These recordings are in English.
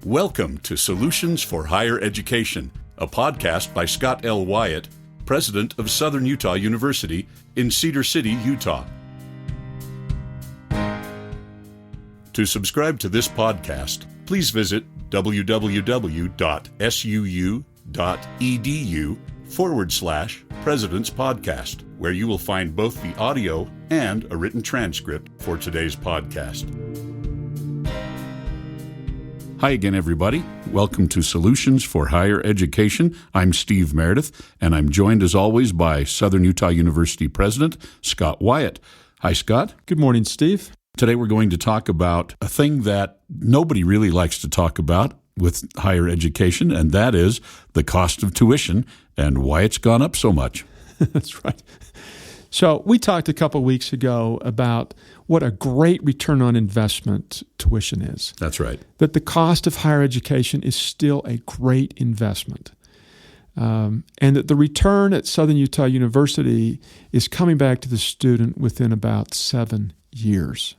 Welcome to Solutions for Higher Education, a podcast by Scott L. Wyatt, president of Southern Utah University in Cedar City, Utah. To subscribe to this podcast, please visit www.suu.edu/President's Podcast, where you will find both the audio and a written transcript for today's podcast. Hi again, everybody. Welcome to Solutions for Higher Education. I'm Steve Meredith, and I'm joined as always by Southern Utah University President Scott Wyatt. Hi, Scott. Good morning, Steve. Today we're going to talk about a thing that nobody really likes to talk about with higher education, and that is the cost of tuition and why it's gone up so much. That's right. So we talked a couple of weeks ago about what a great return on investment tuition is. That's right. That the cost of higher education is still a great investment. And that the return at Southern Utah University is coming back to the student within about 7 years.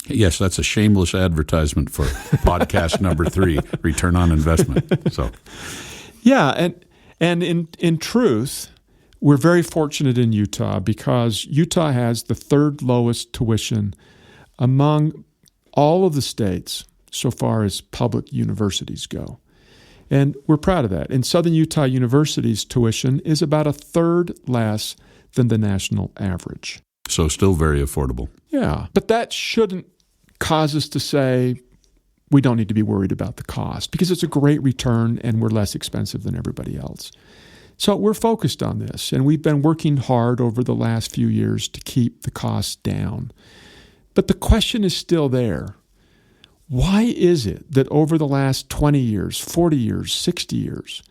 Yes, that's a shameless advertisement for podcast number 3, return on investment. So, yeah, and in truth, we're very fortunate in Utah because Utah has the third lowest tuition among all of the states so far as public universities go. And we're proud of that. And Southern Utah University's tuition is about a third less than the national average. So still very affordable. Yeah, but that shouldn't cause us to say we don't need to be worried about the cost because it's a great return and we're less expensive than everybody else. So we're focused on this, and we've been working hard over the last few years to keep the costs down. But the question is still there. Why is it that over the last 20 years, 40 years, 60 years,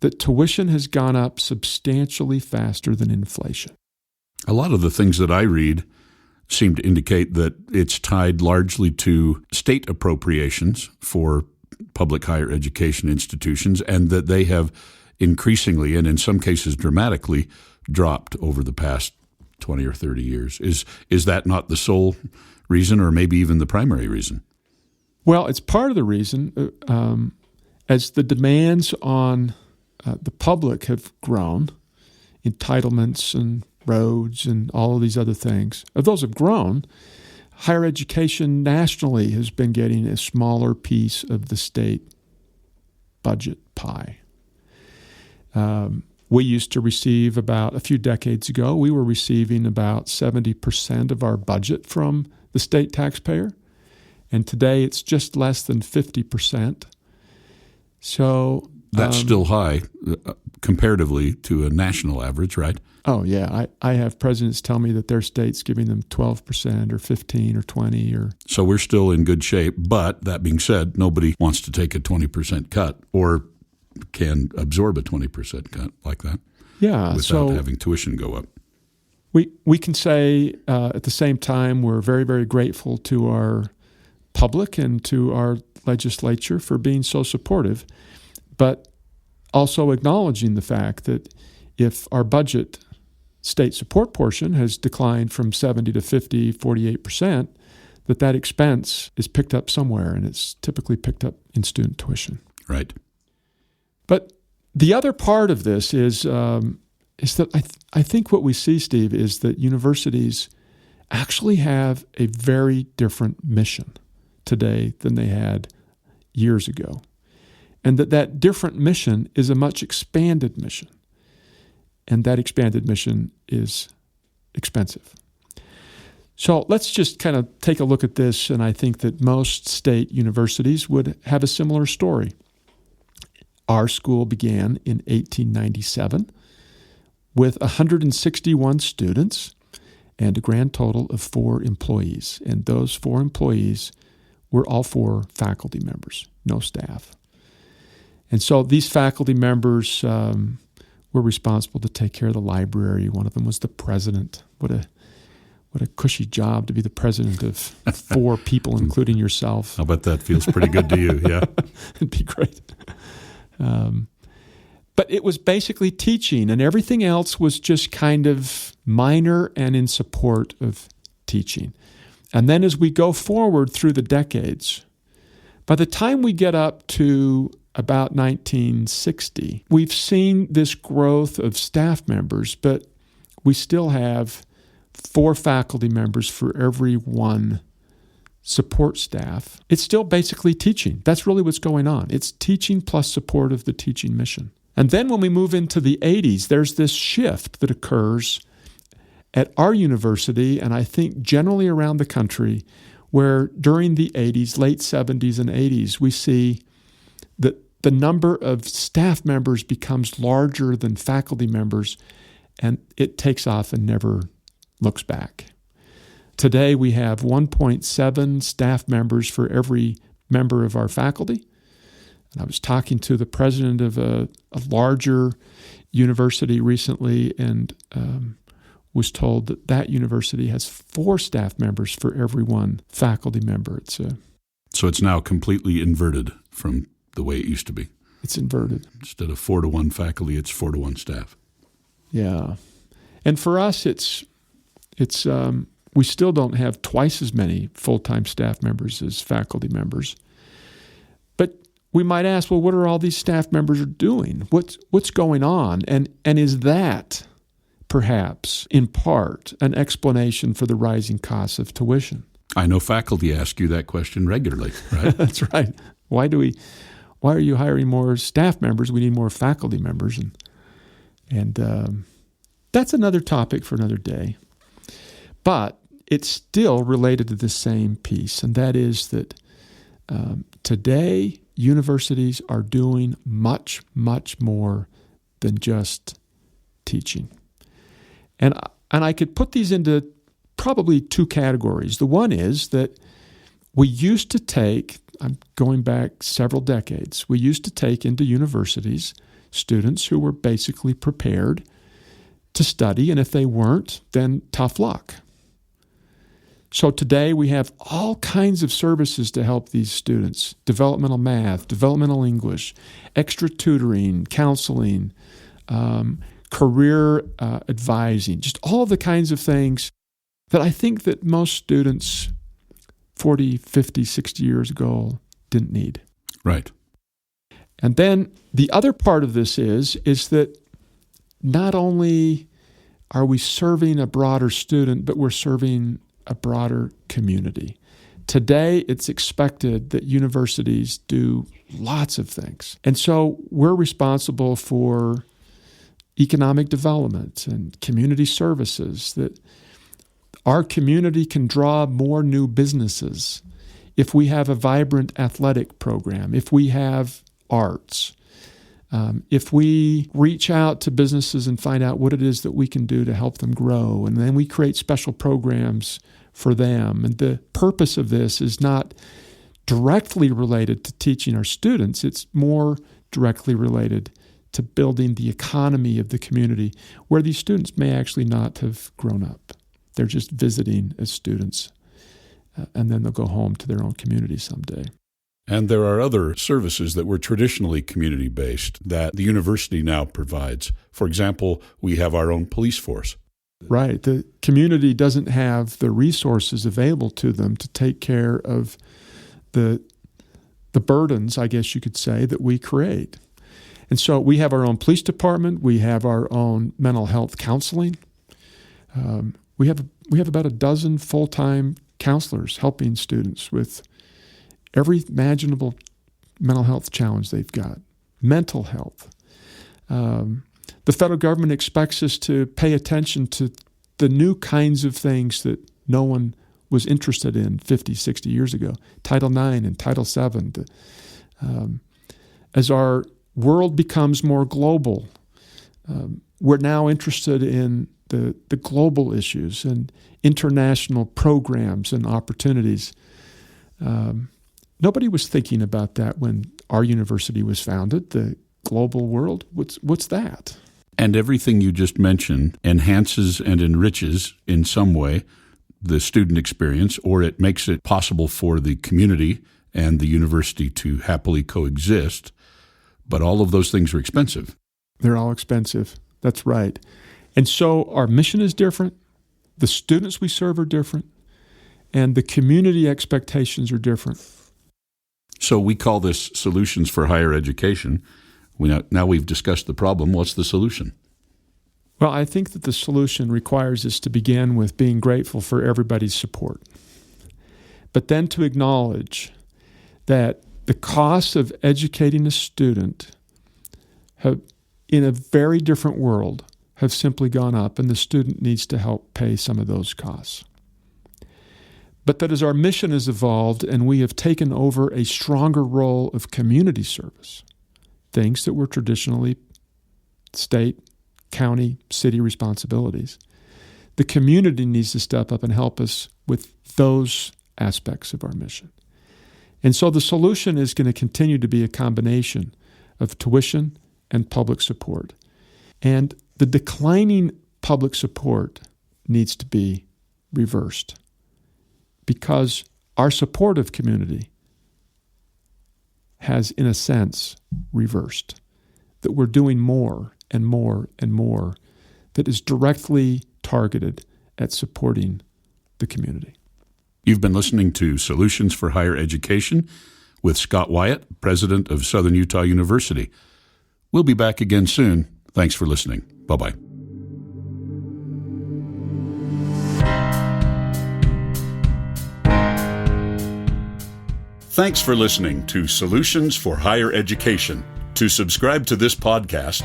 that tuition has gone up substantially faster than inflation? A lot of the things that I read seem to indicate that it's tied largely to state appropriations for public higher education institutions, and that they have increasingly, and in some cases dramatically, dropped over the past 20 or 30 years. Is that not the sole reason, or maybe even the primary reason? Well, it's part of the reason. As the demands on the public have grown, entitlements and roads and all of these other things, if those have grown, higher education nationally has been getting a smaller piece of the state budget pie. We used to receive about, a few decades ago, we were receiving about 70% of our budget from the state taxpayer. And today it's just less than 50%. So that's still high comparatively to a national average, right? Oh, yeah. I have presidents tell me that their state's giving them 12% or 15 or 20 or... So we're still in good shape. But that being said, nobody wants to take a 20% cut or can absorb a 20% cut like that without having tuition go up. We can say at the same time we're very, very grateful to our public and to our legislature for being so supportive, but also acknowledging the fact that if our budget state support portion has declined from 70 to 50, 48%, that expense is picked up somewhere, and it's typically picked up in student tuition. Right. But the other part of this is that I think what we see, Steve, is that universities actually have a very different mission today than they had years ago. And that different mission is a much expanded mission. And that expanded mission is expensive. So let's just kind of take a look at this, and I think that most state universities would have a similar story. Our school began in 1897 with 161 students and a grand total of 4 employees. And those 4 employees were all 4 faculty members, no staff. And so these faculty members were responsible to take care of the library. One of them was the president. What a cushy job to be the president of 4 people, including yourself. I'll bet that feels pretty good to you, yeah. It'd be great. But it was basically teaching, and everything else was just kind of minor and in support of teaching. And then as we go forward through the decades, By the time we get up to about 1960, we've seen this growth of staff members, but we still have 4 faculty members for every 1 support staff. It's still basically teaching. That's really what's going on. It's teaching plus support of the teaching mission. And then when we move into the 80s, there's this shift that occurs at our university, and I think generally around the country, where during the 80s, late 70s and 80s, we see that the number of staff members becomes larger than faculty members, and it takes off and never looks back. Today, we have 1.7 staff members for every member of our faculty. And I was talking to the president of a larger university recently and was told that that university has 4 staff members for every 1 faculty member. So it's now completely inverted from the way it used to be. It's inverted. Instead of 4 to 1 faculty, it's 4 to 1 staff. Yeah. And for us, we still don't have twice as many full-time staff members as faculty members. But we might ask, well, what are all these staff members doing? What's going on? And is that perhaps, in part, an explanation for the rising costs of tuition? I know faculty ask you that question regularly, right? That's right. Why are you hiring more staff members? We need more faculty members. And that's another topic for another day. But it's still related to the same piece, and that is that today universities are doing much, much more than just teaching. And I could put these into probably 2 categories. The one is that we used to take, I'm going back several decades, we used to take into universities students who were basically prepared to study, and if they weren't, then tough luck. So today we have all kinds of services to help these students: developmental math, developmental English, extra tutoring, counseling, career advising, just all the kinds of things that I think that most students 40, 50, 60 years ago didn't need. Right. And then the other part of this is that not only are we serving a broader student, but we're serving a broader community. Today, it's expected that universities do lots of things. And so we're responsible for economic development and community services, that our community can draw more new businesses if we have a vibrant athletic program, if we have arts, if we reach out to businesses and find out what it is that we can do to help them grow, and then we create special programs for them. And the purpose of this is not directly related to teaching our students. It's more directly related to building the economy of the community where these students may actually not have grown up. They're just visiting as students, and then they'll go home to their own community someday. And there are other services that were traditionally community-based that the university now provides. For example, we have our own police force. Right. The community doesn't have the resources available to them to take care of the burdens, I guess you could say, that we create. And so we have our own police department. We have our own mental health counseling. We have about a dozen full-time counselors helping students with every imaginable mental health challenge they've got. Mental health. The federal government expects us to pay attention to the new kinds of things that no one was interested in 50, 60 years ago. Title IX and Title VII. As our world becomes more global, we're now interested in the global issues and international programs and opportunities. Nobody was thinking about that when our university was founded. The global world, what's that? And everything you just mentioned enhances and enriches in some way the student experience, or it makes it possible for the community and the university to happily coexist. But all of those things are expensive. They're all expensive. That's right. And so our mission is different. The students we serve are different. And the community expectations are different. So we call this Solutions for Higher Education. Now we've discussed the problem. What's the solution? Well, I think that the solution requires us to begin with being grateful for everybody's support, but then to acknowledge that the costs of educating a student in a very different world have simply gone up, and the student needs to help pay some of those costs. But that as our mission has evolved and we have taken over a stronger role of community service, things that were traditionally state, county, city responsibilities, the community needs to step up and help us with those aspects of our mission. And so the solution is going to continue to be a combination of tuition and public support. And the declining public support needs to be reversed because our support of community has, in a sense, reversed. That we're doing more and more and more that is directly targeted at supporting the community. You've been listening to Solutions for Higher Education with Scott Wyatt, president of Southern Utah University. We'll be back again soon. Thanks for listening. Bye-bye. Thanks for listening to Solutions for Higher Education. To subscribe to this podcast,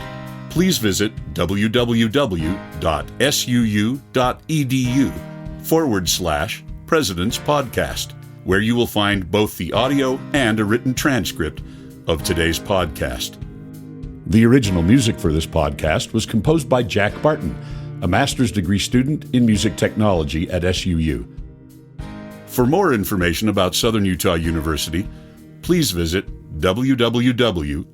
please visit www.suu.edu/President's Podcast, where you will find both the audio and a written transcript of today's podcast. The original music for this podcast was composed by Jack Barton, a master's degree student in music technology at SUU. For more information about Southern Utah University, please visit www.suu.edu.